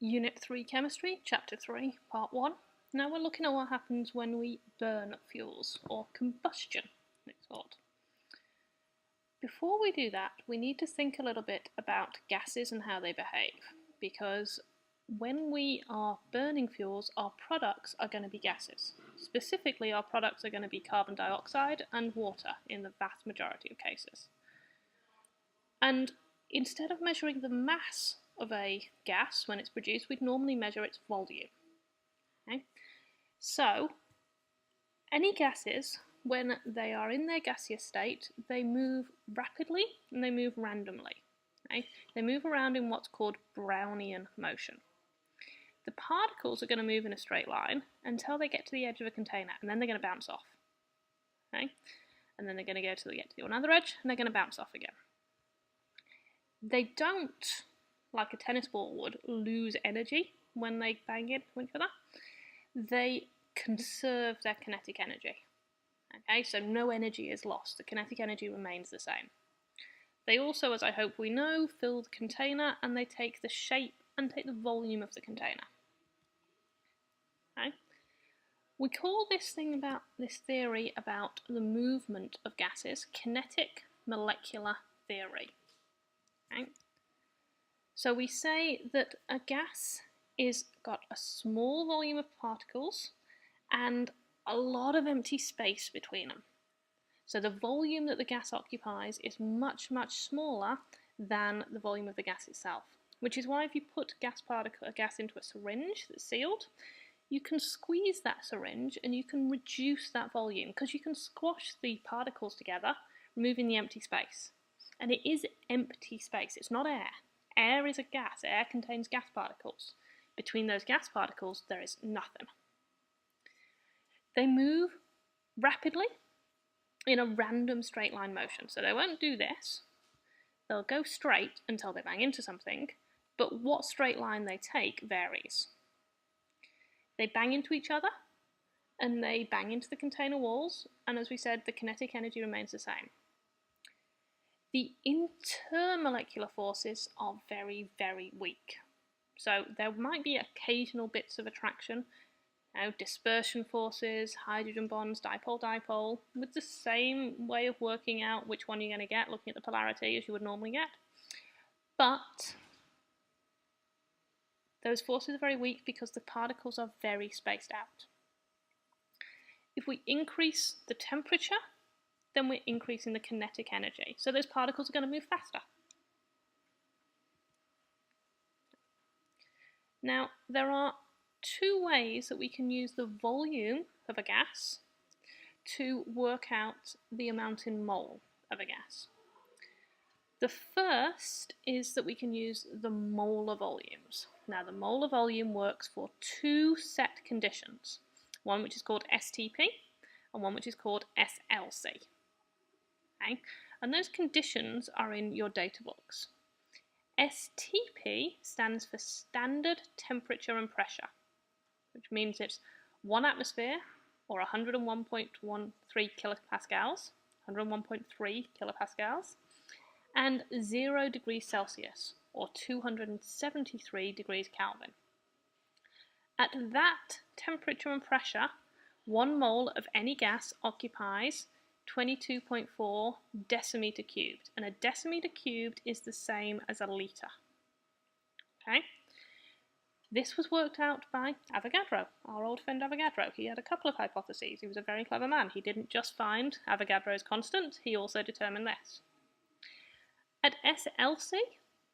Unit 3 Chemistry, Chapter 3, Part 1. Now we're looking at what happens when we burn fuels, or combustion, it's called. Before we do that, we need to think a little bit about gases and how they behave, because when we are burning fuels, our products are going to be gases. Specifically, our products are going to be carbon dioxide and water in the vast majority of cases. And instead of measuring the mass of a gas when it's produced, we'd normally measure its volume. Okay? So, any gases, when they are in their gaseous state, they move rapidly and they move randomly. Okay? They move around in what's called Brownian motion. The particles are going to move in a straight line until they get to the edge of a container, and then they're going to bounce off. Okay? And then they're going to go till they get to another edge, and they're going to bounce off again. They don't, like a tennis ball would, lose energy when they bang into each other. They conserve their kinetic energy. Okay, so no energy is lost. The kinetic energy remains the same. They also, as I hope we know, fill the container, and they take the shape and take the volume of the container. Okay? We call this theory about the movement of gases kinetic molecular theory. Okay? So we say that a gas is got a small volume of particles and a lot of empty space between them. So the volume that the gas occupies is much, much smaller than the volume of the gas itself, which is why if you put a gas into a syringe that's sealed, you can squeeze that syringe and you can reduce that volume because you can squash the particles together, removing the empty space. And it is empty space, it's not air. Air is a gas, air contains gas particles. Between those gas particles, there is nothing. They move rapidly in a random straight line motion. So they won't do this. They'll go straight until they bang into something, but what straight line they take varies. They bang into each other, and they bang into the container walls, and as we said, the kinetic energy remains the same. The intermolecular forces are very, very weak. So there might be occasional bits of attraction, dispersion forces, hydrogen bonds, dipole-dipole, with the same way of working out which one you're going to get, looking at the polarity as you would normally get. But those forces are very weak because the particles are very spaced out. If we increase the temperature, then we're increasing the kinetic energy. So those particles are going to move faster. Now, there are two ways that we can use the volume of a gas to work out the amount in mole of a gas. The first is that we can use the molar volumes. Now, the molar volume works for two set conditions, one which is called STP and one which is called SLC. Okay? And those conditions are in your data books. STP stands for standard temperature and pressure, which means it's 1 atmosphere or 101.13 kilopascals, 101.3 kilopascals, and 0 degrees Celsius or 273 degrees Kelvin. At that temperature and pressure, 1 mole of any gas occupies 22.4 decimeter cubed, and a decimeter cubed is the same as a litre. Okay? This was worked out by Avogadro, our old friend Avogadro. He had a couple of hypotheses. He was a very clever man. He didn't just find Avogadro's constant, he also determined this. At SLC,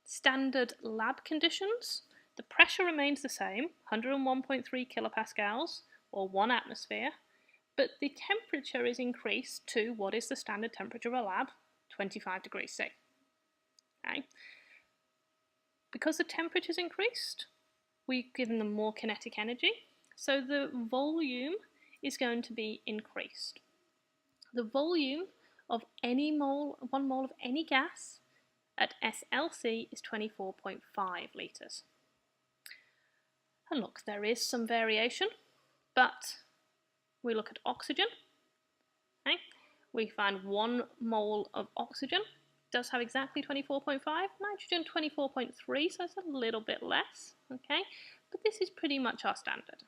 standard lab conditions, the pressure remains the same, 101.3 kilopascals, or 1 atmosphere, but the temperature is increased to what is the standard temperature of a lab, 25 degrees C. Okay? Because the temperature is increased, we've given them more kinetic energy, so the volume is going to be increased. The volume of 1 mole of any gas at SLC is 24.5 litres. And look, there is some variation, but we look at oxygen. Okay? We find 1 mole of oxygen does have exactly 24.5, nitrogen 24.3, so it's a little bit less, okay? But this is pretty much our standard.